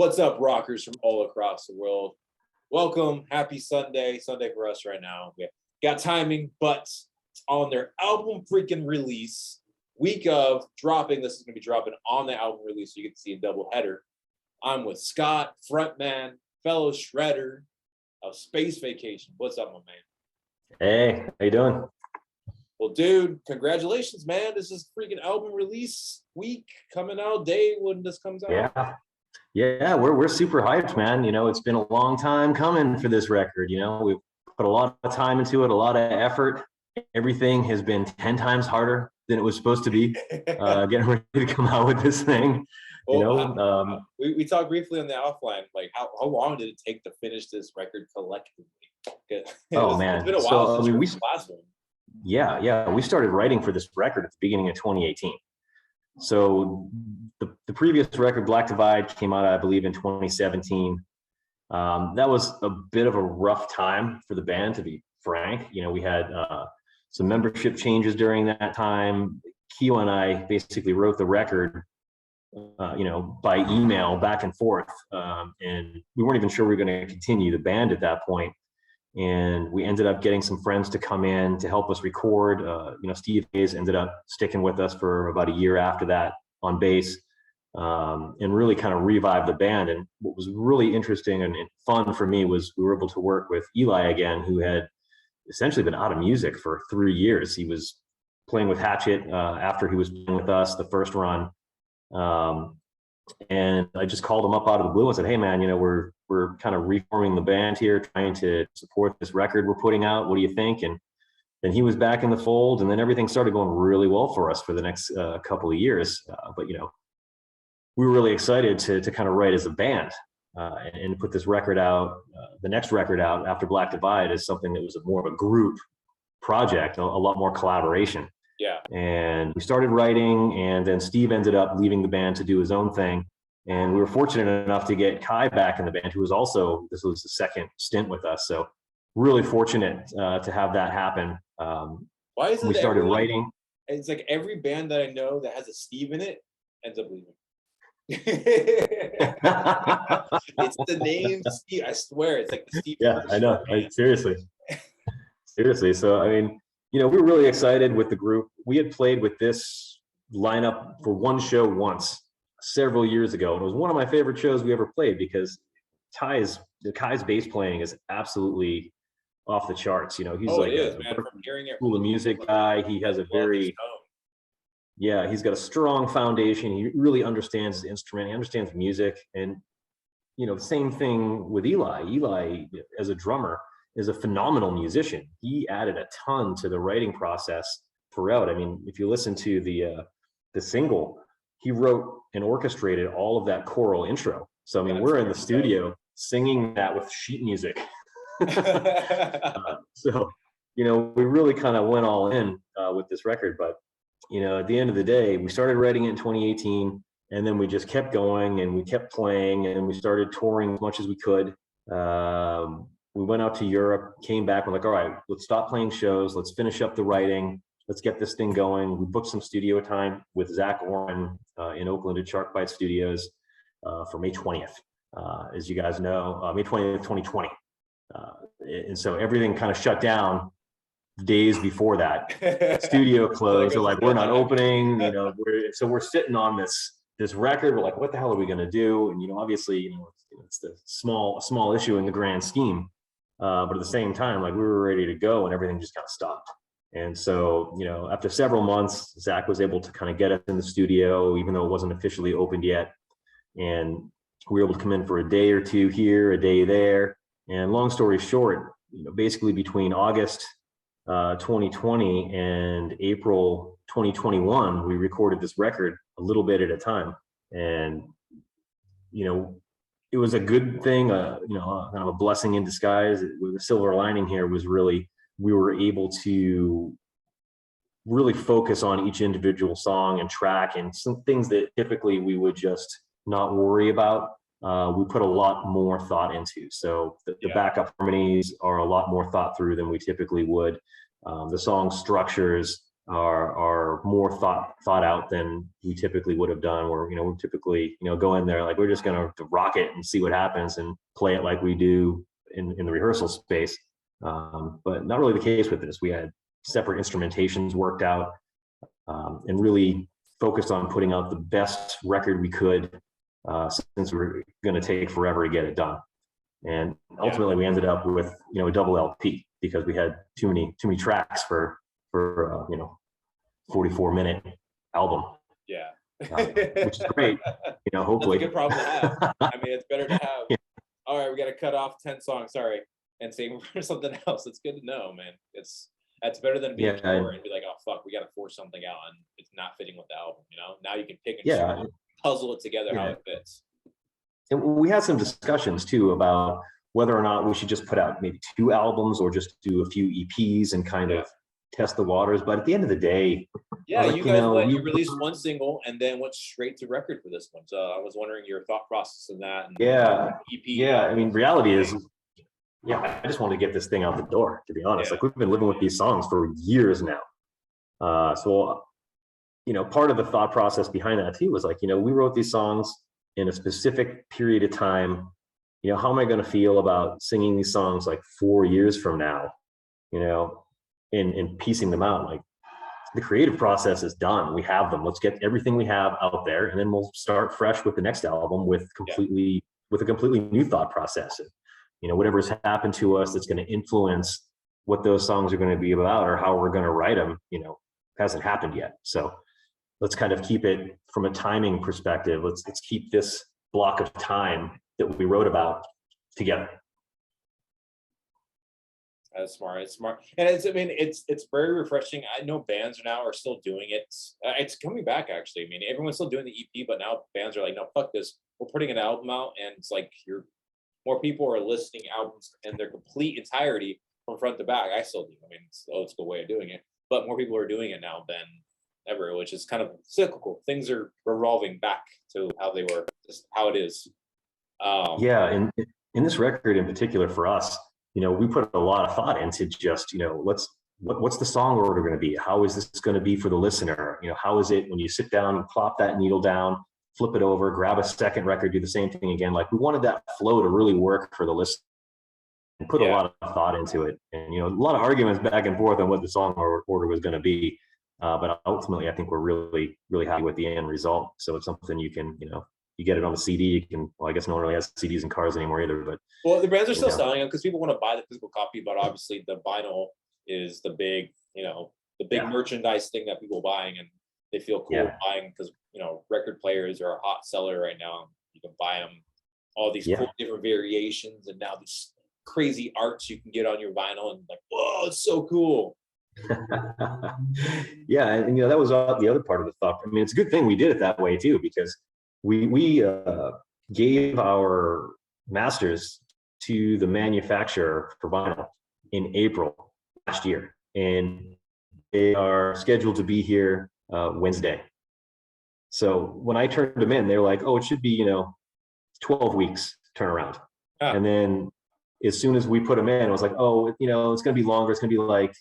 What's up, rockers from all across the world? Welcome. Happy Sunday. Sunday for us right now. We got timing, but it's on their album freaking release. Week of dropping. This is going to be dropping on the album release, so you get to see a double header. I'm with Scott, frontman, fellow shredder of Space Vacation. What's up, my man? Hey, how you doing? Well, dude, congratulations, man. This is freaking album release week coming out day when this comes out. Yeah, we're super hyped, man. You know, it's been a long time coming for this record. You know, we've put a lot of time into it, a lot of effort. Everything has been 10 times harder than it was supposed to be. Getting ready to come out with this thing. Well, we talked briefly on the offline, like how long did it take to finish this record collectively? Oh man, it's been a while since we the last one. Yeah, we started writing for this record at the beginning of 2018. So the previous record, Black Divide, came out, I believe, in 2017. That was a bit of a rough time for the band, to be frank. You know, we had some membership changes during that time. Keo and I basically wrote the record, by email back and forth. And we weren't even sure we were going to continue the band at that point. And we ended up getting some friends to come in to help us record. Steve Hayes ended up sticking with us for about a year after that on bass, and really kind of revived the band. And what was really interesting and fun for me was we were able to work with Eli again, who had essentially been out of music for 3 years. He was playing with Hatchet after he was playing with us the first run. And I just called him up out of the blue and said, "Hey man, we're kind of reforming the band here, trying to support this record we're putting out. What do you think?" And then he was back in the fold, and then everything started going really well for us for the next couple of years. But we were really excited to kind of write as a band and put this record out, the next record out after Black Divide, as something that was more of a group project, a lot more collaboration. Yeah. And we started writing, and then Steve ended up leaving the band to do his own thing. And we were fortunate enough to get Kai back in the band, who was also, this was the second stint with us. So really fortunate to have that happen. Why is it we started writing? It's like every band that I know that has a Steve in it ends up leaving. It's the name Steve. I swear, it's like the Steve. Yeah, I know. Seriously. So, I mean, we were really excited with the group. We had played with this lineup for one show once several years ago. And it was one of my favorite shows we ever played because Kai's bass playing is absolutely off the charts. He's cool music guy. He has a he's got a strong foundation. He really understands the instrument. He understands music. And, the same thing with Eli. Eli, as a drummer, is a phenomenal musician. He added a ton to the writing process throughout. I mean, if you listen to the single, he wrote and orchestrated all of that choral intro. So, I mean, we're in the studio singing that with sheet music. So, we really kind of went all in with this record. But, at the end of the day, we started writing it in 2018, and then we just kept going and we kept playing, and we started touring as much as we could. We went out to Europe, came back, we're like, all right, let's stop playing shows. Let's finish up the writing. Let's get this thing going. We booked some studio time with Zach Oren in Oakland at Sharkbite Studios for May 20th. As you guys know, May 20th, 2020. And so everything kind of shut down days before that. Studio closed. So like, we're not opening, we're sitting on this record. We're like, what the hell are we going to do? And, obviously, it's the small issue in the grand scheme. But at the same time, like, we were ready to go and everything just kind of stopped. And so, after several months, Zach was able to kind of get us in the studio, even though it wasn't officially opened yet. And we were able to come in for a day or two here, a day there. And long story short, basically between August 2020 and April 2021, we recorded this record a little bit at a time. And, it was a good thing, kind of a blessing in disguise. The silver lining here was really, we were able to really focus on each individual song and track, and some things that typically we would just not worry about. We put a lot more thought into. So the backup harmonies are a lot more thought through than we typically would. The song structures, are more thought out than we typically would have done. Where we typically go in there like we're just going to rock it and see what happens and play it like we do in the rehearsal space. But not really the case with this. We had separate instrumentations worked out, and really focused on putting out the best record we could, since we were going to take forever to get it done. And ultimately, we ended up with a double LP because we had too many tracks for 44-minute album. Yeah, which is great. Hopefully, that's a good problem to have. I mean, it's better to have. Yeah. All right, we got to cut off 10 songs. Sorry, and save for something else. It's good to know, man. That's better than being poor and be like, oh fuck, we got to force something out and it's not fitting with the album. Now you can pick and choose, puzzle it together how it fits. And we had some discussions too about whether or not we should just put out maybe 2 albums or just do a few EPs and kind of test the waters. But at the end of the day, you guys you released 1 single and then went straight to record for this one. So I was wondering your thought process in that. And EP. Yeah, I mean, reality is, I just want to get this thing out the door, to be honest. Like, we've been living with these songs for years now. So part of the thought process behind that too was like, we wrote these songs in a specific period of time. How am I going to feel about singing these songs like 4 years from now, and piecing them out? Like, the creative process is done. We have them. Let's get everything we have out there, and then we'll start fresh with the next album with a completely new thought process. Whatever's happened to us that's going to influence what those songs are going to be about or how we're going to write them, hasn't happened yet. So let's kind of keep it from a timing perspective. Let's keep this block of time that we wrote about together. That's smart. It's smart, and it's very refreshing. I know bands are still doing it. It's coming back, actually. I mean, everyone's still doing the EP, but now bands are like, no, fuck this. We're putting an album out, and it's like more people are listing albums in their complete entirety from front to back. I still do. I mean, it's the old school way of doing it, but more people are doing it now than ever, which is kind of cyclical. Things are revolving back to how they were, just how it is. In this record in particular for us, we put a lot of thought into just, what's the song order going to be? How is this going to be for the listener? How is it when you sit down and plop that needle down, flip it over, grab a second record, do the same thing again? Like, we wanted that flow to really work for the listener and put a lot of thought into it. And, a lot of arguments back and forth on what the song order was going to be. But ultimately, I think we're really, really happy with the end result. So it's something you can, you get it on the CD. You can, well, I guess no one really has CDs in cars anymore either. But the brands are still selling them because people want to buy the physical copy. But obviously, the vinyl is the big, merchandise thing that people are buying, and they feel cool buying because record players are a hot seller right now. You can buy them all these cool different variations, and now these crazy arts you can get on your vinyl, and like, whoa, it's so cool. And that was the other part of the thought. I mean, it's a good thing we did it that way too, because we gave our masters to the manufacturer for vinyl in April last year, and they are scheduled to be here Wednesday. So when I turned them in, they were like, oh, it should be 12 weeks turnaround. And then as soon as we put them in, I was like, oh, it's going to be longer. It's going to be like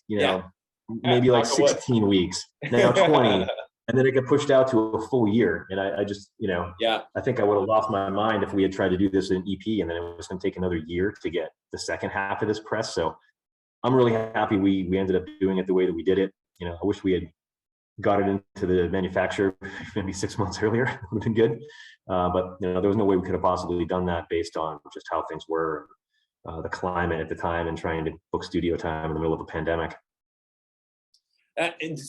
maybe like 16 weeks, now 20, and then it got pushed out to a full year. And I just, I think I would have lost my mind if we had tried to do this in EP, and then it was going to take another year to get the second half of this press. So I'm really happy we ended up doing it the way that we did it. I wish we had got it into the manufacturer maybe 6 months earlier. It would have been good. But there was no way we could have possibly done that based on just how things were, the climate at the time, and trying to book studio time in the middle of a pandemic. And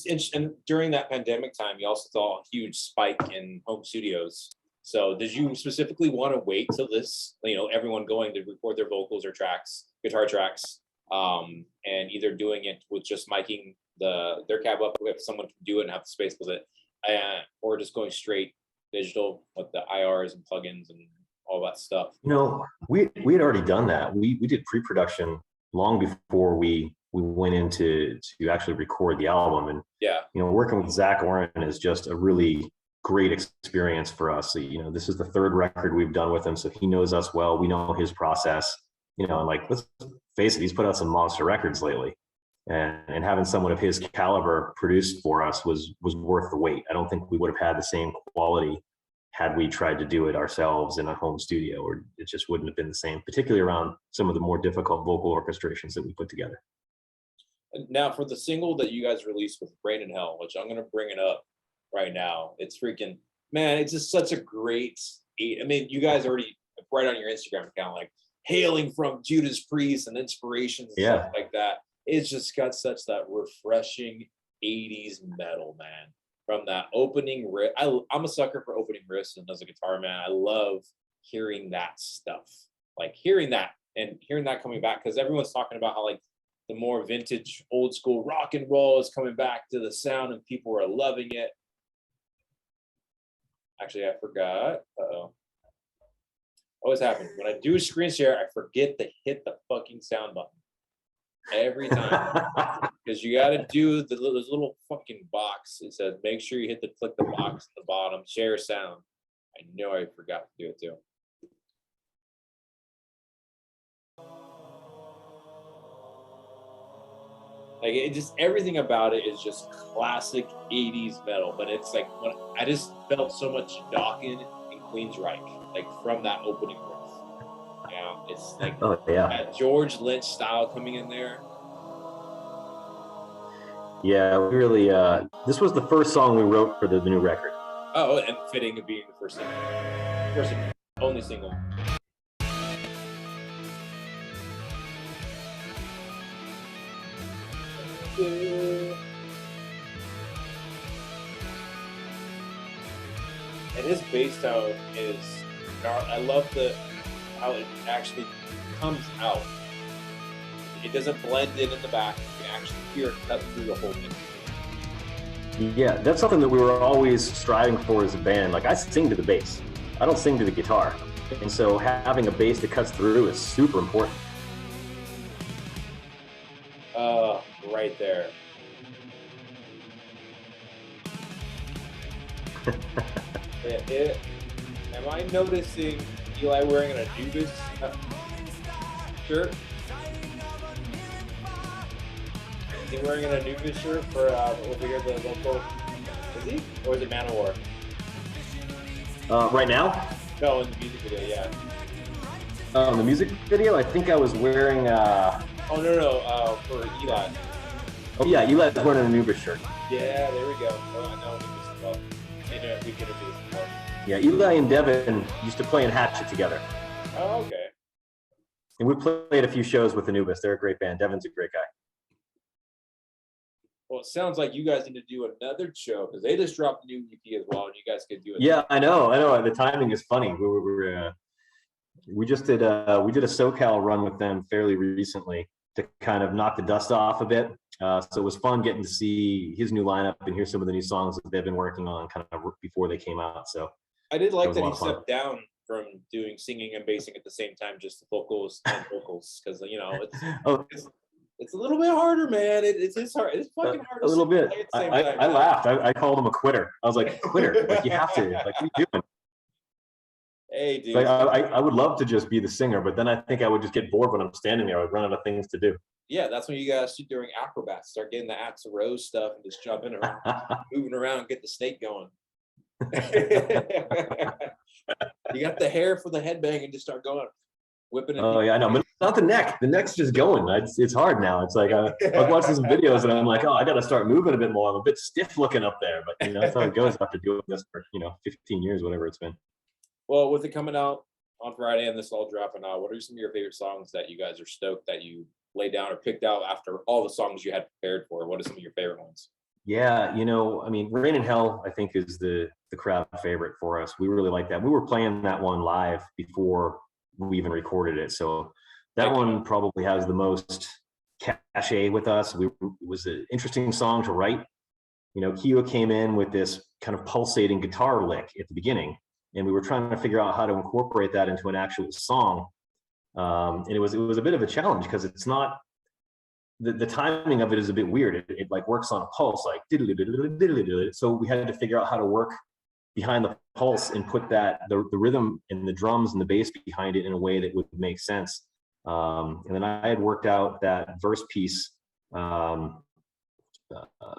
during that pandemic time, you also saw a huge spike in home studios. So did you specifically want to wait till this, everyone going to record their vocals or guitar tracks, and either doing it with just miking their cab up if someone can do it and have the space with it, or just going straight digital with the IRs and plugins and all that stuff? We had already done that. We did pre-production long before we went into to actually record the album. And working with Zach Oren is just a really great experience for us. So, this is the 3rd record we've done with him, so he knows us well. We know his process. And like, let's face it, he's put out some monster records lately. and having someone of his caliber produced for us was worth the wait. I don't think we would have had the same quality had we tried to do it ourselves in a home studio, or it just wouldn't have been the same, particularly around some of the more difficult vocal orchestrations that we put together. And now for the single that you guys released with Rain in Hell, which I'm gonna bring it up right now. It's freaking, man, it's just such a great. I mean, you guys already right on your Instagram account, like hailing from Judas Priest and inspirations and stuff like that. It's just got such that refreshing 80s metal, man. From that opening riff, I'm a sucker for opening riffs, and as a guitar man, I love hearing that stuff. Like hearing that and hearing that coming back, because everyone's talking about how like the more vintage, old school rock and roll is coming back to the sound, and people are loving it. Actually, I forgot. Uh-oh. Always happens when I do a screen share. I forget to hit the fucking sound button every time, because you got to do this little fucking box. It says make sure you click the box at the bottom, share sound. I know I forgot to do it too. Like it just, everything about it is just classic 80s metal, but it's like when I just felt so much Dokken and Queensryche, like from that opening riff. You know, it's like that George Lynch style coming in there. Yeah, we really. This was the first song we wrote for the new record. Oh, and fitting of being the first and only single. And his bass tone is, I love how it actually comes out. It doesn't blend in the back. You can actually hear it cut through the whole thing. Yeah, that's something that we were always striving for as a band. Like I sing to the bass, I don't sing to the guitar, and so having a bass that cuts through is super important. Right there. Am I noticing Eli wearing an Anubis shirt? Is he wearing an Anubis shirt for over here, the local? Is he? Or is it Manowar? Right now? No, in the music video, yeah. In the music video, I think I was wearing. Oh no, for Eli. Oh yeah, Eli was wearing an Anubis shirt. Yeah, there we go. Oh, I know Anubis as well. We could have this before. Yeah, Eli and Devin used to play in Hatchet together. Oh, okay. And we played a few shows with Anubis. They're a great band. Devin's a great guy. Well, it sounds like you guys need to do another show, because they just dropped a new EP as well, and you guys could do it. Yeah, I know. The timing is funny. We just did we did a SoCal run with them fairly recently to kind of knock the dust off a bit. So it was fun getting to see his new lineup and hear some of the new songs that they've been working on kind of before they came out. So I did like that he stepped down from doing singing and bassing at the same time, just the vocals and vocals, because you know it's a little bit harder, man. It's hard. It's fucking hard. A little bit. I laughed. I called him a quitter. I was like, quitter. Like you have to. Like what are you doing? Hey, dude. Like, I would love to just be the singer, but then I think I would just get bored when I'm standing there. I would run out of things to do. Yeah, that's when you guys do during acrobats. Start getting the Axl Rose stuff and just jumping around, moving around, get the snake going. You got the hair for the headbang and just start going, whipping it. Oh yeah, I know, but not the neck. The neck's just going. It's hard now. It's like I was watching some videos and I'm like, oh, I got to start moving a bit more. I'm a bit stiff looking up there, but you know, that's how it goes after doing this for 15 years, whatever it's been. Well, with it coming out on Friday and this all dropping out, what are some of your favorite songs that you guys are stoked that you laid down or picked out after all the songs you had prepared for? What are some of your favorite ones? Yeah, I mean, Rain in Hell, I think, is the crowd favorite for us. We really like that. We were playing that one live before we even recorded it. So that one probably has the most cachet with us. It was an interesting song to write. Keo came in with this kind of pulsating guitar lick at the beginning, and we were trying to figure out how to incorporate that into an actual song. And it was a bit of a challenge because it's not, the timing of it is a bit weird. It like works on a pulse, like so we had to figure out how to work behind the pulse and put the rhythm and the drums and the bass behind it in a way that would make sense. And then I had worked out that verse piece um,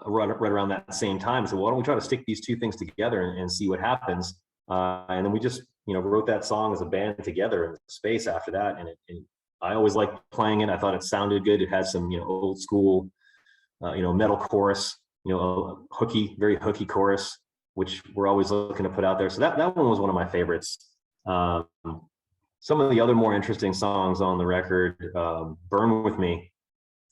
right around that same time. So why don't we try to stick these two things together and see what happens? And then we just, wrote that song as a band together in space after that. And I always liked playing it. I thought it sounded good. It had some, old school, metal chorus, a very hooky chorus, which we're always looking to put out there. So that one was one of my favorites. Some of the other more interesting songs on the record, Burn With Me,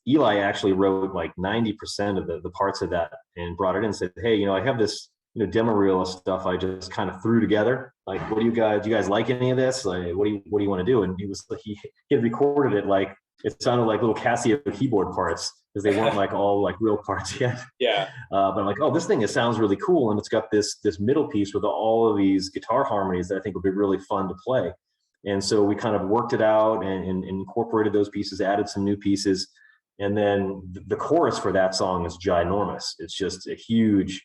Eli actually wrote like 90% of the parts of that and brought it in and said, hey, I have this, demo reel of stuff I just kind of threw together. Like, do you guys like any of this? Like, what do you want to do? And he was like, he had recorded it like, it sounded like little Casio keyboard parts because they weren't like all like real parts yet. Yeah. But I'm like, oh, this thing, it sounds really cool. And it's got this middle piece with all of these guitar harmonies that I think would be really fun to play. And so we kind of worked it out and incorporated those pieces, added some new pieces. And then the chorus for that song is ginormous. It's just a huge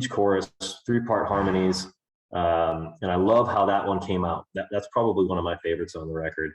chorus, 3-part harmonies. And I love how that one came out. That's probably one of my favorites on the record.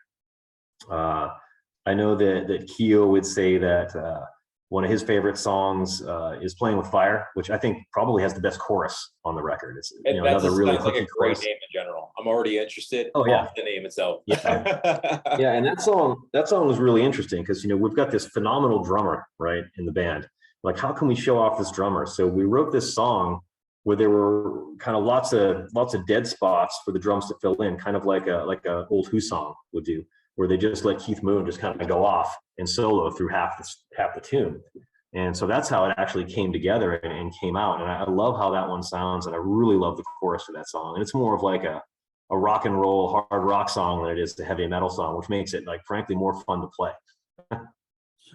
I know that Keo would say that one of his favorite songs is Playing With Fire, which I think probably has the best chorus on the record. It's another really like a great name in general. I'm already interested. Oh yeah, the name itself. Yeah, and that song was really interesting because we've got this phenomenal drummer right in the band. Like, how can we show off this drummer? So we wrote this song where there were kind of lots of dead spots for the drums to fill in, kind of like a old Who song would do, where they just let Keith Moon just kind of go off and solo through half the tune. And so that's how it actually came together and came out. And I love how that one sounds, and I really love the chorus for that song. And it's more of like a rock and roll hard rock song than it is a heavy metal song, which makes it, like, frankly, more fun to play.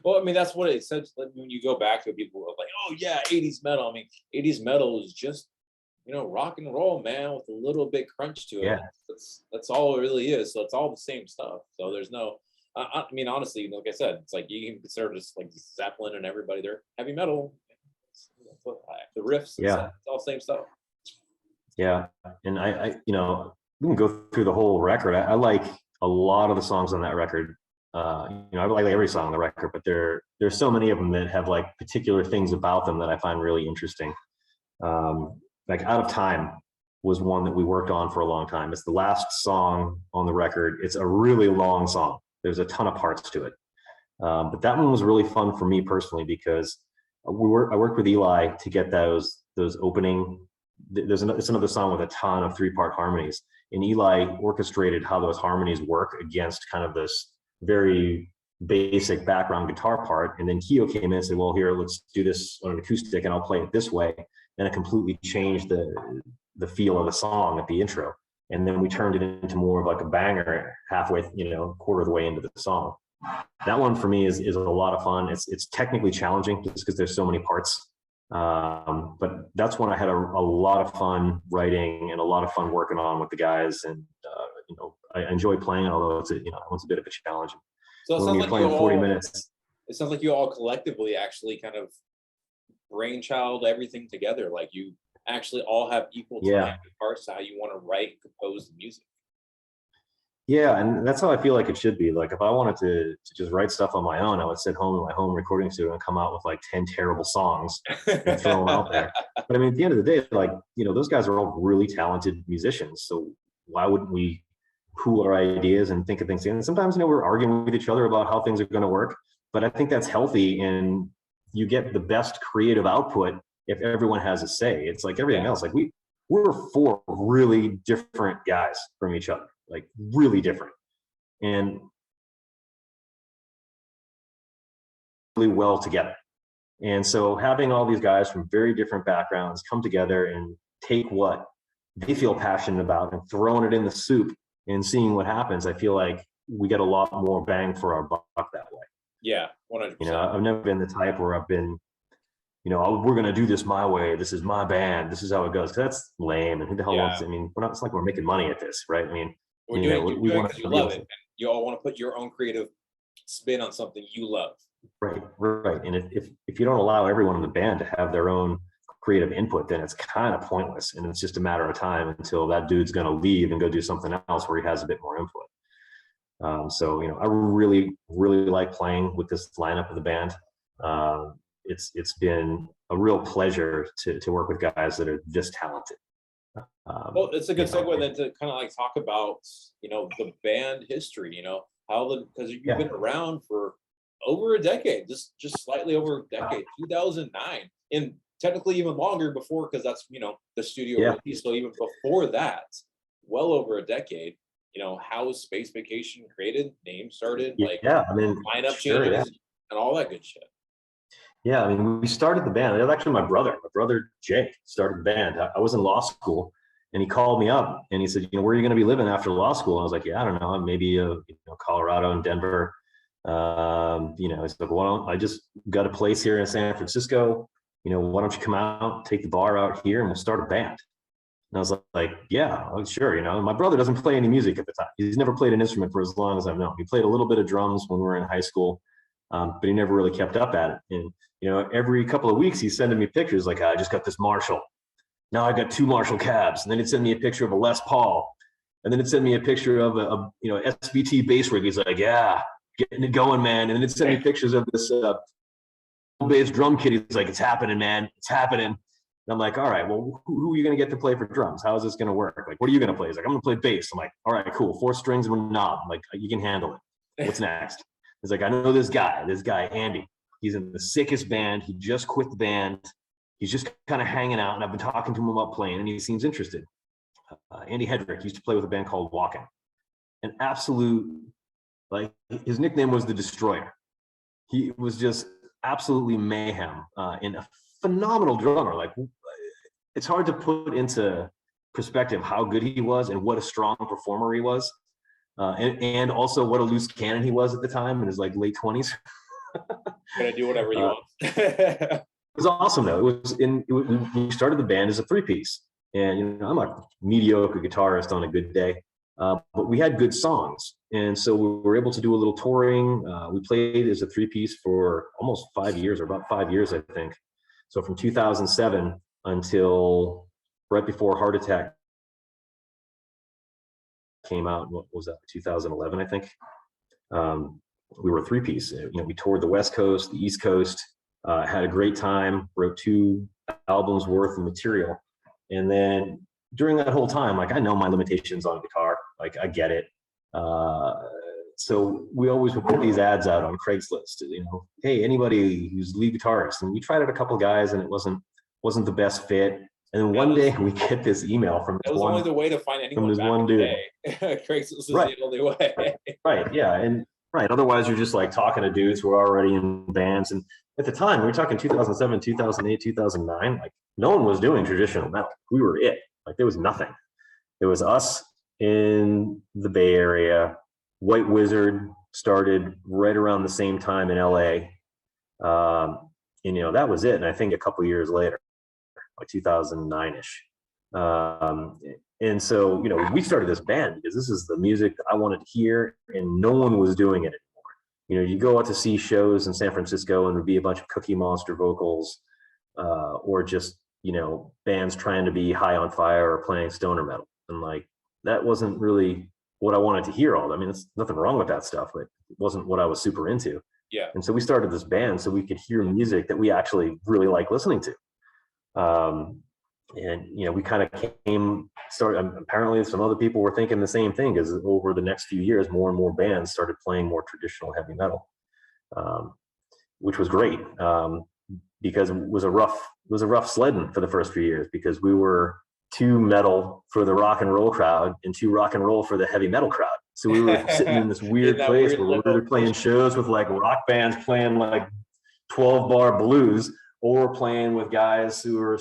Well, I mean, that's what it says. Like, when you go back to it, people are like, oh yeah, 80s metal. I mean, 80s metal is just, rock and roll, man, with a little bit crunch to it. Yeah. That's all it really is. So it's all the same stuff. So there's no, I mean, honestly, like I said, it's like you can consider just like Zeppelin and everybody, they're heavy metal. The riffs, yeah, it's all same stuff. Yeah, and I we can go through the whole record. I like a lot of the songs on that record. I like every song on the record, but there's so many of them that have like particular things about them that I find really interesting. Like Out of Time was one that we worked on for a long time. It's the last song on the record. It's a really long song. There's a ton of parts to it. But that one was really fun for me personally because I worked with Eli to get those opening. It's another song with a ton of 3-part harmonies, and Eli orchestrated how those harmonies work against kind of this very basic background guitar part. And then Keo came in and said, well, here, let's do this on an acoustic and I'll play it this way. And it completely changed the feel of the song at the intro. And then we turned it into more of like a banger halfway, quarter of the way into the song. That one for me is a lot of fun. It's technically challenging just because there's so many parts. But that's one I had a lot of fun writing and a lot of fun working on with the guys. And, I enjoy playing, although it's a bit of a challenge. So it when sounds you're like playing 40 minutes. It sounds like you all collectively actually kind of brainchild everything together. Like you actually all have equal time and parts to how you want to write and compose the music. Yeah, and that's how I feel like it should be. Like if I wanted to just write stuff on my own, I would sit home in my home recording studio and come out with like 10 terrible songs and throw them out there. But I mean, at the end of the day, like, those guys are all really talented musicians. So why wouldn't we pool our ideas and think of things? And sometimes, we're arguing with each other about how things are going to work, but I think that's healthy, and you get the best creative output if everyone has a say. It's like everything else. Like we're 4 really different guys from each other, like really different, and really well together. And so having all these guys from very different backgrounds come together and take what they feel passionate about and throwing it in the soup and seeing what happens, I feel like we get a lot more bang for our buck that way. Yeah, 100%. I've never been the type where I've been, we're going to do this my way. This is my band. This is how it goes. 'Cause that's lame. And who the hell wants? I mean, it's like we're making money at this, right? I mean, we want to love it. And you all want to put your own creative spin on something you love. Right. And if you don't allow everyone in the band to have their own creative input, then it's kind of pointless, and it's just a matter of time until that dude's going to leave and go do something else where he has a bit more input. So I really, really like playing with this lineup of the band. It's been a real pleasure to work with guys that are this talented. Well, it's a good You know, segue then to kind of like talk about, the band history, because you've yeah, been around for over a decade, just slightly over a decade, 2009, and technically even longer before, because that's, the studio yeah, release. So even before that, well over a decade, how was Space Vacation created, name started, like yeah. I mean, lineup sure, yeah. changes and all that good shit. Yeah, I mean, we started the band. It was actually my brother. My brother Jake started the band. I was in law school, and he called me up and he said, "Where are you going to be living after law school?" And I was like, "Yeah, I don't know, maybe Colorado and Denver." He's like, "Well, I just got a place here in San Francisco. Why don't you come out, take the bar out here, and we'll start a band?" And I was like, "Yeah, sure." My brother doesn't play any music at the time. He's never played an instrument for as long as I've known. He played a little bit of drums when we were in high school, but he never really kept up at it. And every couple of weeks he's sending me pictures like, "I just got this Marshall. Now I got two Marshall cabs." And then he'd send me a picture of a Les Paul, and then it'd send me a picture of a SBT bass rig. He's like, "Yeah, getting it going, man." And then it'd send me pictures of this bass drum kit. He's like, "It's happening, man. It's happening." And I'm like, "All right, well, who are you going to get to play for drums? How is this going to work? Like, what are you going to play?" He's like, "I'm going to play bass." I'm like, "All right, cool. 4 strings and a knob. I'm like, you can handle it. What's next?" He's like, "I know this guy, Andy. He's in the sickest band. He just quit the band. He's just kind of hanging out, and I've been talking to him about playing, and he seems interested." Andy Hedrick used to play with a band called Walking. An absolute, like, his nickname was the Destroyer. He was just absolutely mayhem, and a phenomenal drummer. Like, it's hard to put into perspective how good he was and what a strong performer he was, and also what a loose cannon he was at the time in his like late 20s. Gonna do whatever you want. It was awesome though. We started the band as a 3-piece, and I'm a mediocre guitarist on a good day, but we had good songs, and so we were able to do a little touring. We played as a 3-piece for almost 5 years, or about 5 years, I think. So from 2007 until right before Heart Attack came out, what was that, 2011, I think. We were a 3-piece. We toured the West Coast, the East Coast, had a great time, wrote 2 albums worth of material. And then during that whole time, like, I know my limitations on guitar, like, I get it. So we always would put these ads out on Craigslist, "Hey, anybody who's lead guitarist." And we tried out a couple of guys, and it wasn't the best fit. And then one day we get this email from That was only the way to find anyone this back one in the dude. day. Craigslist was Right. the only way. Right. Yeah. And right. Otherwise, you're just like talking to dudes who are already in bands. And at the time, we were talking 2007, 2008, 2009. Like, no one was doing traditional metal. We were it. Like, there was nothing. There was us in the Bay Area. White Wizard started right around the same time in LA. That was it. And I think a couple years later, like 2009-ish. And so, we started this band because this is the music that I wanted to hear, and no one was doing it anymore. You go out to see shows in San Francisco, and there'd be a bunch of Cookie Monster vocals, or just, bands trying to be High on Fire or playing stoner metal. And like, that wasn't really what I wanted to hear all. I mean, there's nothing wrong with that stuff, but it wasn't what I was super into. Yeah. And so we started this band so we could hear music that we actually really like listening to. We kind of apparently some other people were thinking the same thing, because over the next few years, more and more bands started playing more traditional heavy metal, which was great, because it was a rough sledding for the first few years, because we were too metal for the rock and roll crowd and too rock and roll for the heavy metal crowd. So we were sitting in this weird place where we were playing shows with like rock bands playing like 12-bar blues, or playing with guys who were,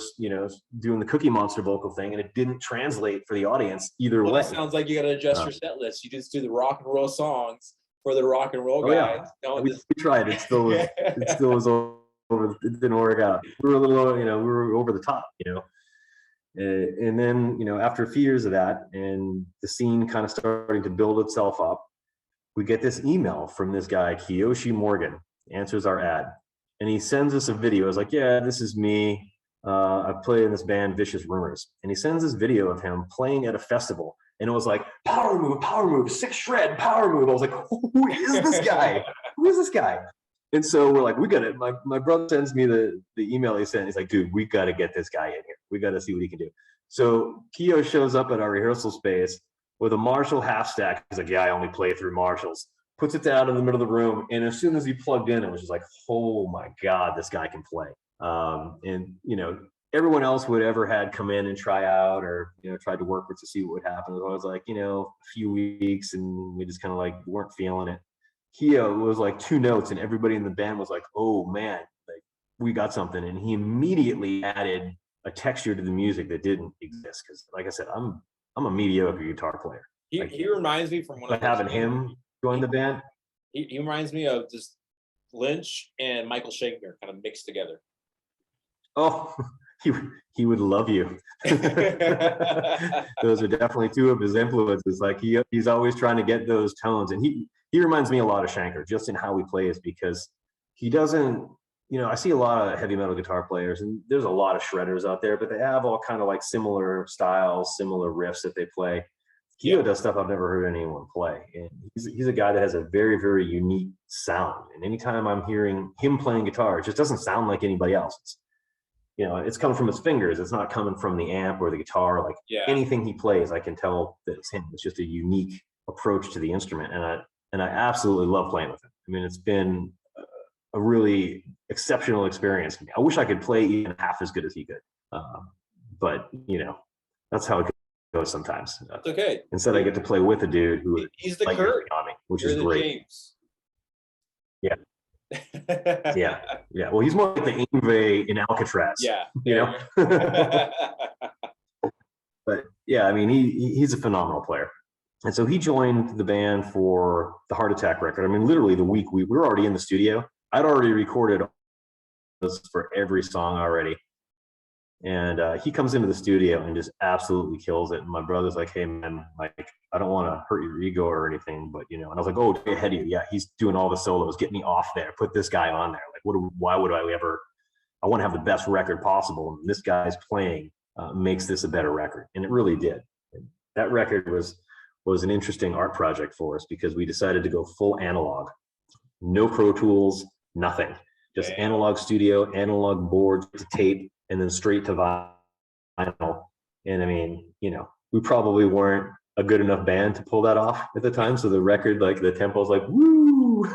doing the Cookie Monster vocal thing, and it didn't translate for the audience either way. It sounds like you got to adjust your set list. You just do the rock and roll songs for the rock and roll guys. Yeah. We tried. It still was over. It didn't work out. We were a little, we were over the top, And then, after a few years of that, and the scene kind of starting to build itself up, we get this email from this guy, Kiyoshi Morgan, answers our ad. And he sends us a video. It's like, "Yeah, this is me. I play in this band, Vicious Rumors." And he sends this video of him playing at a festival. And it was like, power move, 6 shred, power move. I was like, who is this guy? Who is this guy? And so we're like, we got it. My brother sends me the email he sent. He's like, dude, we got to get this guy in here. We got to see what he can do. So Keo shows up at our rehearsal space with a Marshall half stack. He's like, yeah, I only play through Marshalls. Puts it down in the middle of the room. And as soon as he plugged in, it was just like, oh my God, this guy can play. And, you know, everyone else would ever had come in and try out or, you know, tried to work with to see what would happen. It was like, you know, a few weeks and we just kind of like weren't feeling it. Keo was like 2 notes and everybody in the band was like, oh man, like we got something. And he immediately added a texture to the music that didn't exist. Cause like I said, I'm a mediocre guitar player. He reminds me from one of having him join the band. He reminds me of just Lynch and Michael Schenker kind of mixed together. Oh, he would love you. Those are definitely 2 of his influences. Like he's always trying to get those tones, and he reminds me a lot of Schenker just in how he plays, because he doesn't, you know, I see a lot of heavy metal guitar players and there's a lot of shredders out there, but they have all kind of like similar styles, similar riffs that they play. Keo does stuff I've never heard anyone play, and he's a guy that has a very, very unique sound. And anytime I'm hearing him playing guitar, it just doesn't sound like anybody else. It's, you know, it's coming from his fingers. It's not coming from the amp or the guitar. Like anything he plays, I can tell that it's him. It's just a unique approach to the instrument, and I absolutely love playing with him. I mean, it's been a really exceptional experience for me. I wish I could play even half as good as he could, but you know, that's how it goes sometimes. It's okay. Instead, I get to play with a dude who he's the Kurt on me, which is great. James. Yeah. Yeah. Well, he's more like the Ingve in Alcatraz. Yeah. You know. But yeah, I mean, he's a phenomenal player. And so he joined the band for the Heart Attack record. I mean, literally the week we were already in the studio. I'd already recorded this for every song already. And he comes into the studio and just absolutely kills it. And my brother's like, hey man, like, I don't want to hurt your ego or anything, but you know, and I was like, oh, way ahead of you. Yeah, he's doing all the solos, get me off there, put this guy on there. Like, why would I ever, I want to have the best record possible. And this guy's playing makes this a better record. And it really did. And that record was an interesting art project for us because we decided to go full analog, no Pro Tools, nothing, just analog studio, analog boards to tape, and then straight to vinyl. And I mean, you know, we probably weren't a good enough band to pull that off at the time. So the record, like the tempo's like, woo.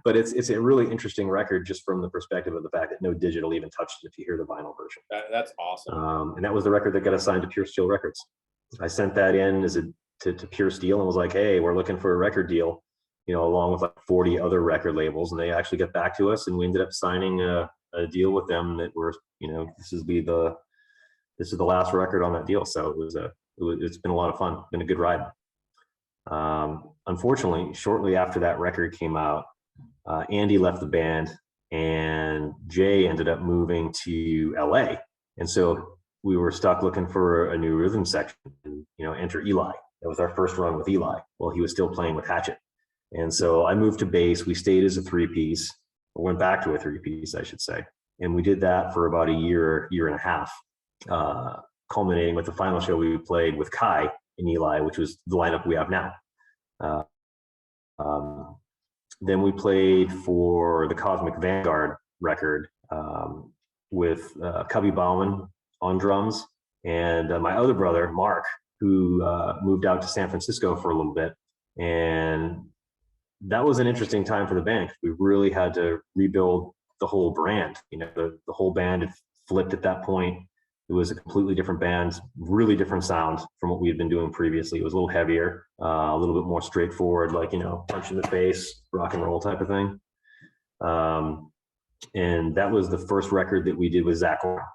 but it's a really interesting record just from the perspective of the fact that no digital even touched it if you hear the vinyl version. That's awesome. And that was the record that got assigned to Pure Steel Records. I sent that in to Pure Steel and was like, hey, we're looking for a record deal, you know, along with like 40 other record labels. And they actually got back to us, and we ended up signing a deal with them that we're, you know, this is the last record on that deal. So it's been a lot of fun, been a good ride. Unfortunately, shortly after that record came out, Andy left the band and Jay ended up moving to LA. And so we were stuck looking for a new rhythm section, and, you know, enter Eli. That was our first run with Eli. Well, he was still playing with Hatchet. And so I moved to bass. We stayed as a 3-piece, or went back to a 3-piece, I should say. And we did that for about a year and a half, culminating with the final show we played with Kai and Eli, which was the lineup we have now. Then we played for the Cosmic Vanguard record with Cubby Bauman on drums, and my other brother, Mark, who moved out to San Francisco for a little bit. And that was an interesting time for the band. We really had to rebuild the whole brand. You know, the whole band had flipped at that point. It was a completely different band, really different sound from what we had been doing previously. It was a little heavier, a little bit more straightforward, like, you know, punch in the face, rock and roll type of thing. And that was the first record that we did with Zach Orr.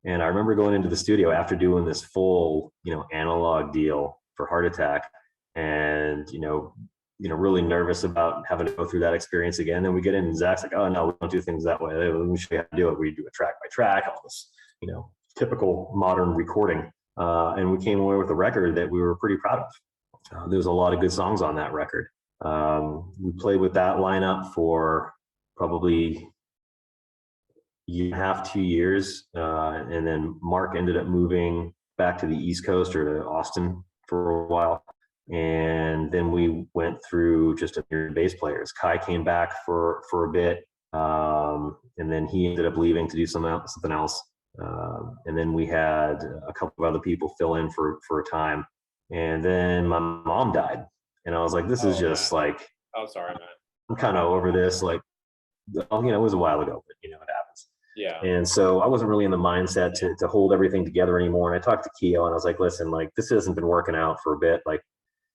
And I remember going into the studio after doing this full, you know, analog deal for Heart Attack, and, you know, really nervous about having to go through that experience again. Then we get in and Zach's like, oh no, we don't do things that way. Let me show you how to do it. We do it track by track, all this, you know, typical modern recording. And we came away with a record that we were pretty proud of. There's a lot of good songs on that record. We played with that lineup for probably year and a half, 2 years. And then Mark ended up moving back to the East Coast, or to Austin, for a while. And then we went through just a myriad of bass players. Kai came back for a bit, and then he ended up leaving to do something else. And then we had a couple of other people fill in for a time. And then my mom died, and I was like, "This is just man. like, I'm sorry, man. I'm kind of over this." Like, it was a while ago, but it happens. Yeah. And so I wasn't really in the mindset to hold everything together anymore. And I talked to Keo, and I was like, "Listen, like, this hasn't been working out for a bit. Like,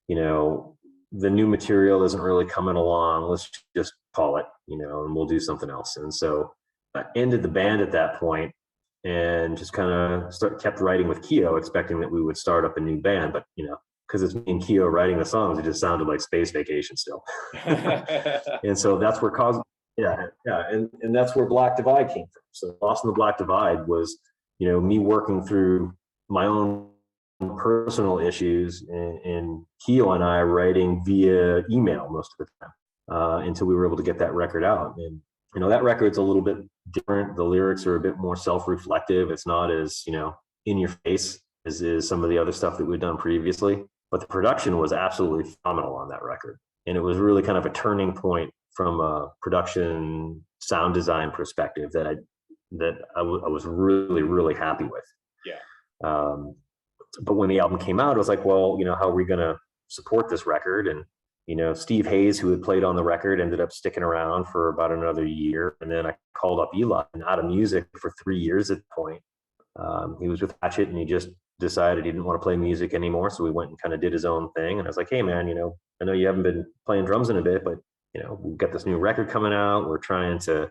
the new material isn't really coming along. Let's just call it, and we'll do something else." And so I ended the band at that point and just kind of kept writing with Keo, expecting that we would start up a new band. But, because it's me and Keo writing the songs, it just sounded like Space Vacation still. And so that's where and that's where Black Divide came from. So Lost in the Black Divide was, me working through my own personal issues, and Keo and I writing via email most of the time, until we were able to get that record out. And that record's a little bit different. The lyrics are a bit more self-reflective. It's not as in your face as is some of the other stuff that we've done previously. But the production was absolutely phenomenal on that record, and it was really kind of a turning point from a production sound design perspective that I was really, really happy with. Yeah. But when the album came out, I was like, well, how are we going to support this record? And, Steve Hayes, who had played on the record, ended up sticking around for about another year. And then I called up Eli, and out of music for 3 years at the point. He was with Hatchet, and he just decided he didn't want to play music anymore. So we went and kind of did his own thing. And I was like, hey, man, I know you haven't been playing drums in a bit, but, we've got this new record coming out. We're trying to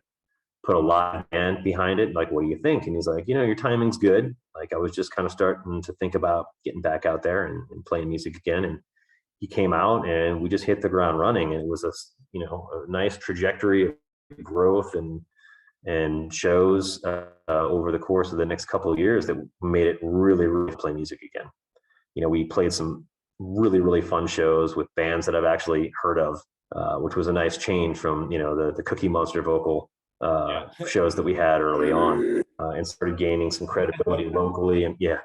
put a lot of band behind it. Like, what do you think? And he's like, your timing's good. Like, I was just kind of starting to think about getting back out there and playing music again. And he came out, and we just hit the ground running. And it was a nice trajectory of growth and shows over the course of the next couple of years that made it really, really play music again. We played some really, really fun shows with bands that I've actually heard of, which was a nice change from, the Cookie Monster vocal shows that we had early on, and started gaining some credibility locally. And yeah.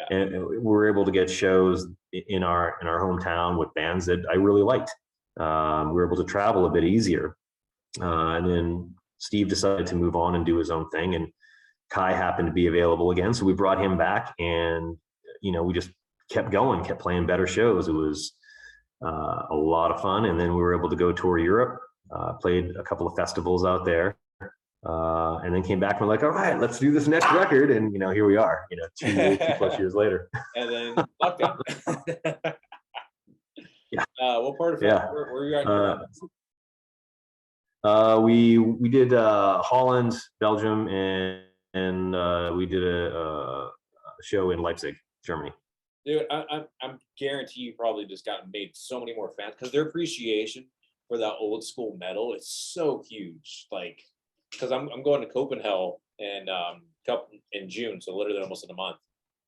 And we were able to get shows in our hometown with bands that I really liked. We were able to travel a bit easier. And then Steve decided to move on and do his own thing, and Kai happened to be available again. So we brought him back, and, we just kept going, kept playing better shows. It was a lot of fun. And then we were able to go tour Europe, played a couple of festivals out there, and then came back and we're like, all right, let's do this next record. And, here we are, 2+ years later. And then lockdown. Yeah. What part of where were you at? We did Holland, Belgium, and we did a show in Leipzig, Germany. Dude, I'm guarantee you probably just made so many more fans, because their appreciation for that old school metal is so huge. Like, because I'm going to Copenhagen in June, so literally almost in a month.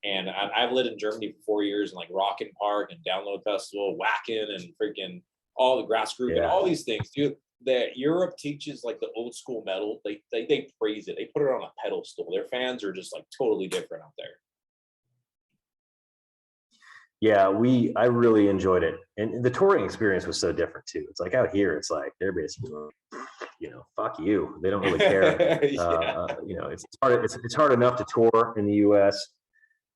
And I've lived in Germany for 4 years, and like Rockin' Park and Download Festival, Wacken, and freaking all the Grass Group and all these things, dude. That Europe teaches like the old school metal. They praise it. They put it on a pedestal. Their fans are just like totally different out there. Yeah, I really enjoyed it, and the touring experience was so different too. It's like out here, it's like they're basically, fuck you. They don't really care. It's hard. It's hard enough to tour in the U.S.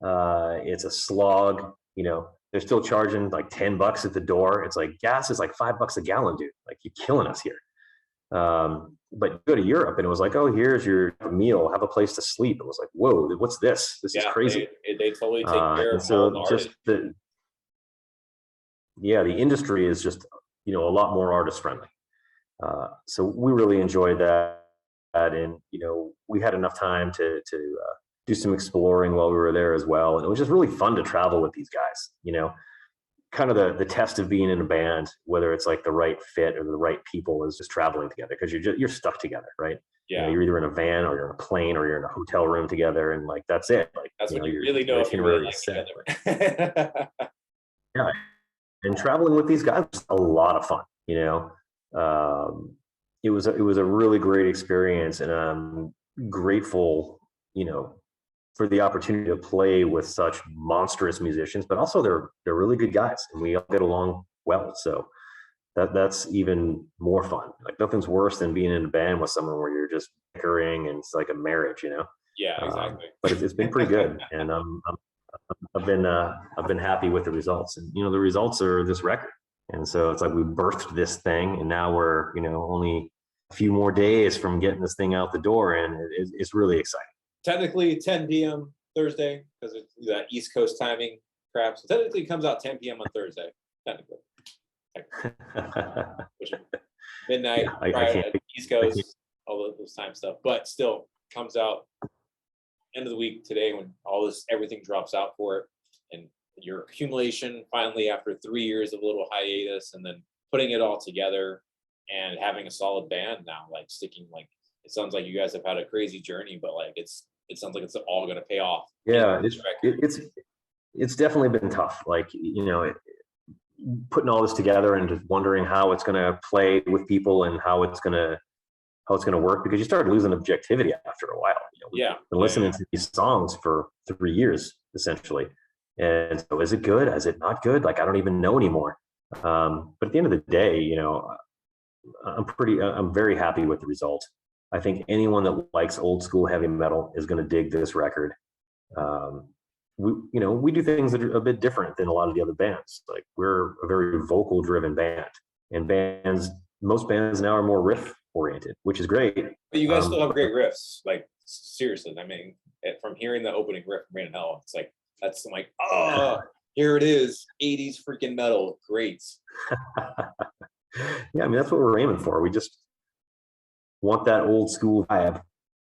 It's a slog. They're still charging like $10 at the door. It's like gas is like $5 a gallon, dude. Like, you're killing us here. But you go to Europe, and it was like, oh, here's your meal, have a place to sleep. It was like, whoa, what's this? This is crazy. They totally take care of so all just the industry is just, a lot more artist friendly. So we really enjoyed that. And, we had enough time to do some exploring while we were there as well. And it was just really fun to travel with these guys, kind of the test of being in a band, whether it's like the right fit or the right people, is just traveling together, because you're stuck together, right? Yeah. You're either in a van or you're in a plane or you're in a hotel room together, and like that's it. Like, that's when you really know if you really like together. Yeah, and traveling with these guys was a lot of fun. It was a really great experience, and I'm grateful, for the opportunity to play with such monstrous musicians, but also they're really good guys, and we all get along well. So that's even more fun. Like nothing's worse than being in a band with someone where you're just bickering and it's like a marriage, you know. Yeah, exactly. But it's been pretty good, and I've been happy with the results, and the results are this record, and so it's like we birthed this thing, and now we're only a few more days from getting this thing out the door, and it's really exciting. Technically 10 p.m. Thursday because it's that East Coast timing crap. So technically it comes out 10 p.m. on Thursday. Technically. Midnight, I can't, at East Coast, all those time stuff. But still comes out end of the week today when everything drops out for it. And your accumulation finally after 3 years of a little hiatus and then putting it all together and having a solid band now, like sticking, like it sounds like you guys have had a crazy journey, but like it sounds like it's all going to pay off. Yeah, it's definitely been tough. Like, putting all this together and just wondering how it's going to play with people and how it's going to work, because you start losing objectivity after a while. We've been listening to these songs for 3 years essentially, and so is it good? Is it not good? Like I don't even know anymore. But at the end of the day, I'm very happy with the result. I think anyone that likes old school heavy metal is going to dig this record. We do things that are a bit different than a lot of the other bands. Like we're a very vocal driven band, and most bands now are more riff oriented, which is great. But you guys still have great riffs. Like seriously, I mean, from hearing the opening riff from Rain in Hell, it's like I'm like, oh, here it is, 80s freaking metal, great. Yeah, I mean that's what we're aiming for. We just want that old school vibe,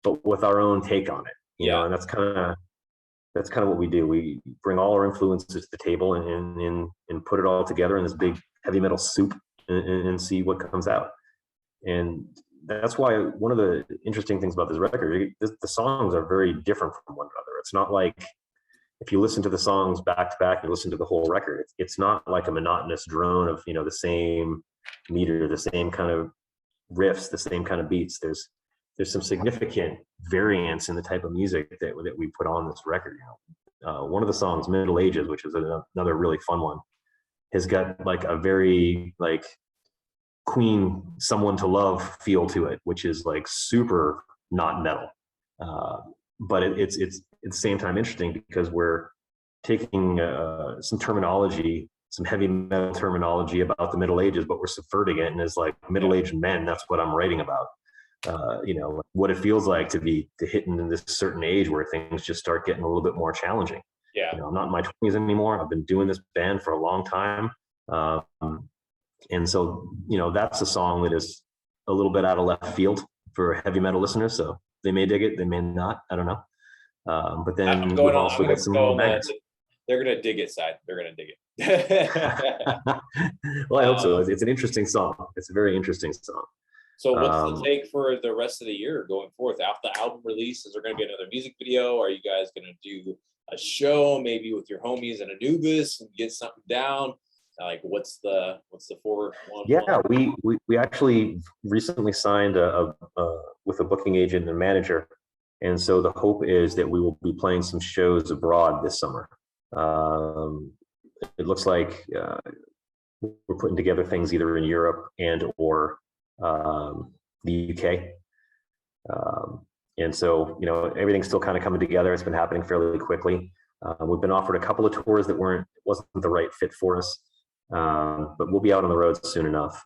but with our own take on it. You know, and that's kind of what we do. We bring all our influences to the table and put it all together in this big heavy metal soup and see what comes out. And that's why one of the interesting things about this record, the songs are very different from one another. It's not like if you listen to the songs back to back and listen to the whole record, it's not like a monotonous drone of the same meter, the same kind of riffs, the same kind of beats. There's some significant variance in the type of music that we put on this record. One of the songs, Middle Ages, which is another really fun one, has got like a very like Queen Someone to Love feel to it, which is like super not metal. But it's at the same time interesting because we're taking some terminology, some heavy metal terminology about the Middle Ages, but we're subverting it and it's like middle-aged men. That's what I'm writing about. What it feels like to hit in this certain age where things just start getting a little bit more challenging. I'm not in my 20s anymore. I've been doing this band for a long time. And so, that's a song that is a little bit out of left field for heavy metal listeners. So they may dig it, they may not, I don't know. But then we've also got some more bangers. They're going to dig it, side. They're going to dig it. Well, I hope so. It's an interesting song. It's a very interesting song. So what's the take for the rest of the year going forth? After the album release, is there going to be another music video? Are you guys going to do a show maybe with your homies in Anubis and get something down? Like what's the forward one? Yeah, we actually recently signed with a booking agent and manager. And so the hope is that we will be playing some shows abroad this summer. It looks like we're putting together things either in Europe and or the UK. And so, everything's still kind of coming together. It's been happening fairly quickly. We've been offered a couple of tours that wasn't the right fit for us. But we'll be out on the road soon enough.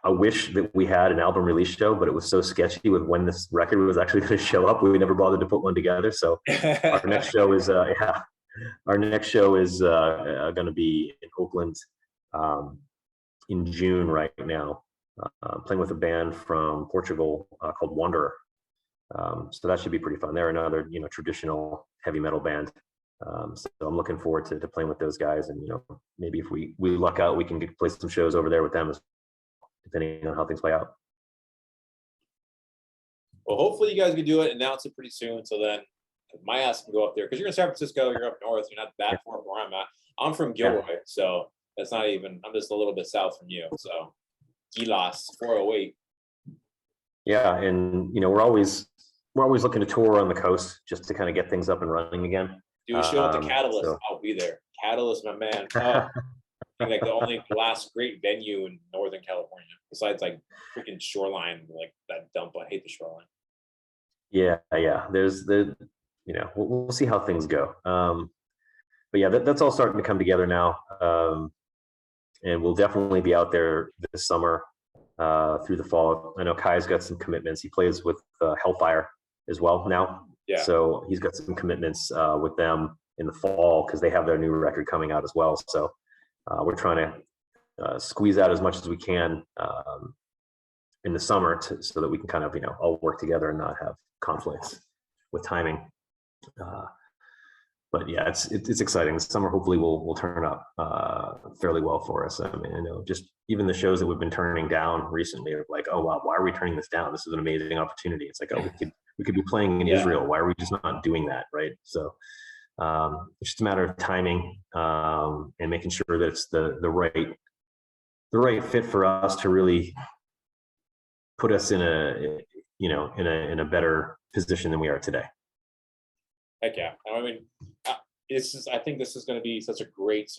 I wish that we had an album release show, but it was so sketchy with when this record was actually going to show up. We never bothered to put one together. So our next show is going to be in Oakland in June right now, playing with a band from Portugal called Wanderer. So that should be pretty fun. They're another traditional heavy metal band. So I'm looking forward to playing with those guys, and maybe if we luck out, we can play some shows over there with them, depending on how things play out. Well, hopefully you guys can do it, announce it pretty soon, so then my ass can go up there because you're in San Francisco, you're up north, you're not that far from where I'm at. I'm from Gilroy, so that's not even. I'm just a little bit south from you, so Gilas 408. Yeah, and we're always we're always looking to tour on the coast just to kind of get things up and running again. Do a show at the Catalyst. So I'll be there. Catalyst, my man. Oh, I think like the only last great venue in Northern California, besides like freaking Shoreline, like that dump. I hate the Shoreline. yeah, there's the, we'll see how things go. But yeah, that's all starting to come together now. And we'll definitely be out there this summer, through the fall. I know Kai's got some commitments. He plays with Hellfire as well now. Yeah. So he's got some commitments with them in the fall because they have their new record coming out as well. So we're trying to squeeze out as much as we can in the summer so that we can kind of, all work together and not have conflicts with timing. But yeah, it's exciting. The summer hopefully will turn up fairly well for us. I mean, I know just even the shows that we've been turning down recently are like, oh wow, why are we turning this down? This is an amazing opportunity. It's like, oh, we could be playing in Israel. Why are we just not doing that, right? So it's just a matter of timing and making sure that it's the right fit for us to really put us in a better position than we are today. Heck yeah. I mean, I think this is going to be such a great,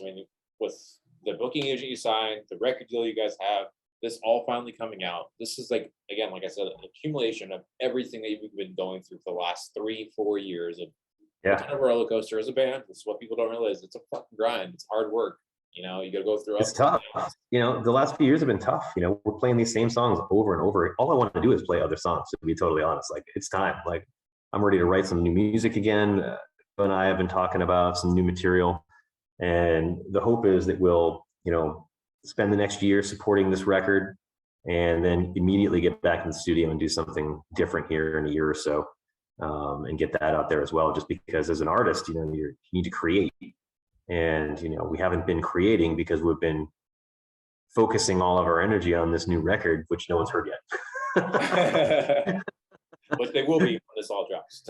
with the booking agent you signed, the record deal you guys have, this all finally coming out. This is like, again, like I said, an accumulation of everything that you've been going through for the last 3-4 years of kind of a roller coaster as a band. This is what people don't realize. It's a fucking grind. It's hard work. You got to go through. It's tough. The last few years have been tough. We're playing these same songs over and over. All I want to do is play other songs, to be totally honest. Like, it's time. Like, I'm ready to write some new music again. Bill and I have been talking about some new material, and the hope is that we'll, spend the next year supporting this record, and then immediately get back in the studio and do something different here in a year or so, and get that out there as well. Just because as an artist, you need to create, and we haven't been creating because we've been focusing all of our energy on this new record, which no one's heard yet. But they will be when this all drops.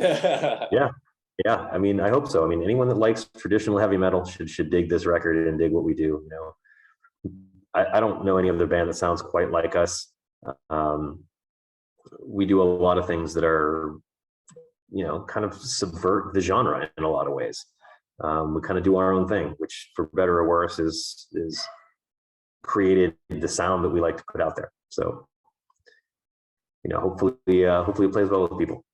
Yeah. I mean, I hope so. I mean, anyone that likes traditional heavy metal should dig this record and dig what we do. I don't know any other band that sounds quite like us. We do a lot of things that are, kind of subvert the genre in a lot of ways. We kind of do our own thing, which, for better or worse, is created the sound that we like to put out there. So, hopefully it plays well with people.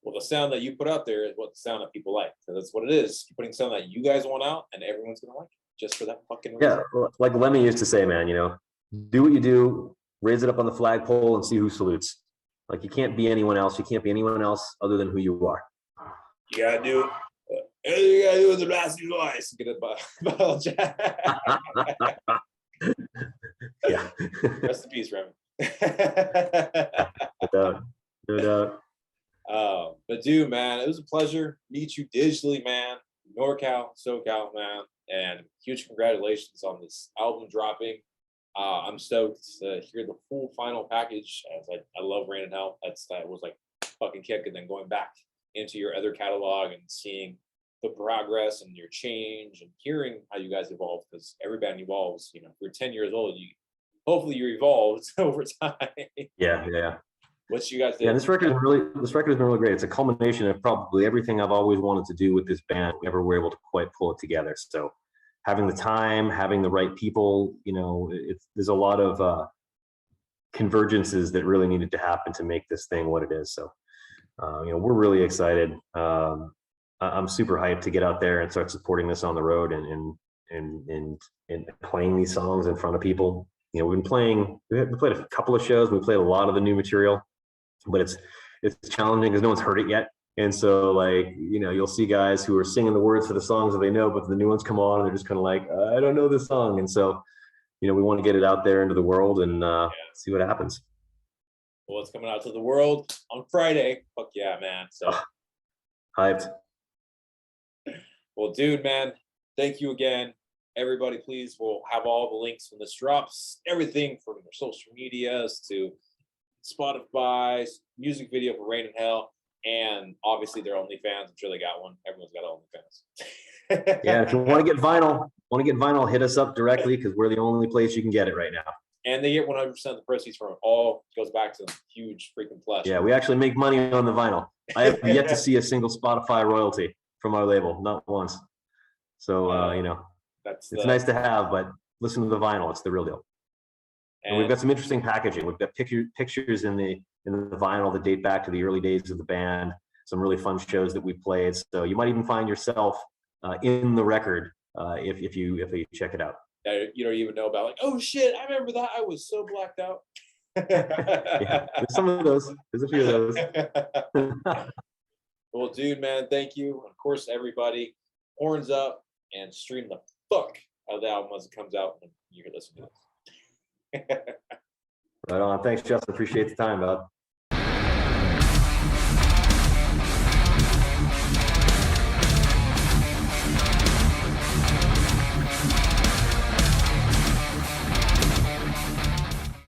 Well, the sound that you put out there is what the sound that people like. So that's what it is. You're putting sound that you guys want out, and everyone's gonna like it just for that fucking reason. Yeah, like Lemmy used to say, man. Do what you do, raise it up on the flagpole, and see who salutes. Like, you can't be anyone else. You can't be anyone else other than who you are. You gotta do. You gotta do with the raspy voice. Get it, bottle Yeah. Rest in peace, Remy. No doubt. But dude, man, it was a pleasure to meet you digitally, man. NorCal, SoCal, man, and huge congratulations on this album dropping. I'm stoked to hear the full final package. As I love Rain and Hell. That was like fucking kick, and then going back into your other catalog and seeing the progress and your change and hearing how you guys evolve, because every band evolves. If you're 10 years old, hopefully you're evolved over time. Yeah. What you guys did? Yeah, this record has been really great. It's a culmination of probably everything I've always wanted to do with this band. We never were able to quite pull it together. So having the time, having the right people, there's a lot of convergences that really needed to happen to make this thing what it is. So we're really excited. I'm super hyped to get out there and start supporting this on the road and playing these songs in front of people. We played a couple of shows. We played a lot of the new material, but it's challenging because no one's heard it yet. And so, you'll see guys who are singing the words for the songs that they know, but the new ones come on and they're just kind of like, I don't know this song. And so, we want to get it out there into the world and see what happens. Well, it's coming out to the world on Friday. Fuck yeah, man. So hyped. Well, dude, man, thank you again. Everybody, please, we'll have all the links when this drops. Everything from their social medias to Spotify, music video for Rain and Hell, and obviously their OnlyFans. I'm sure they got one. Everyone's got OnlyFans. Yeah, if you want to get vinyl, hit us up directly because we're the only place you can get it right now. And they get 100% of the proceeds from it. All goes back to them. Huge freaking plus. Yeah, we actually make money on the vinyl. I have yet to see a single Spotify royalty from our label, not once. So, you know, it's nice to have, but listen to the vinyl. It's the real deal. And we've got some interesting packaging. We've got pictures in the vinyl that date back to the early days of the band. Some really fun shows that we played. So you might even find yourself in the record if you check it out. You don't even know about, like, oh shit, I remember that. I was so blacked out. Yeah, there's some of those. There's a few of those. Well, dude, man, thank you. Of course, everybody, horns up and stream the fuck out of the album as it comes out, and you can listen to this. Right on. Thanks, Justin. Appreciate the time, bud.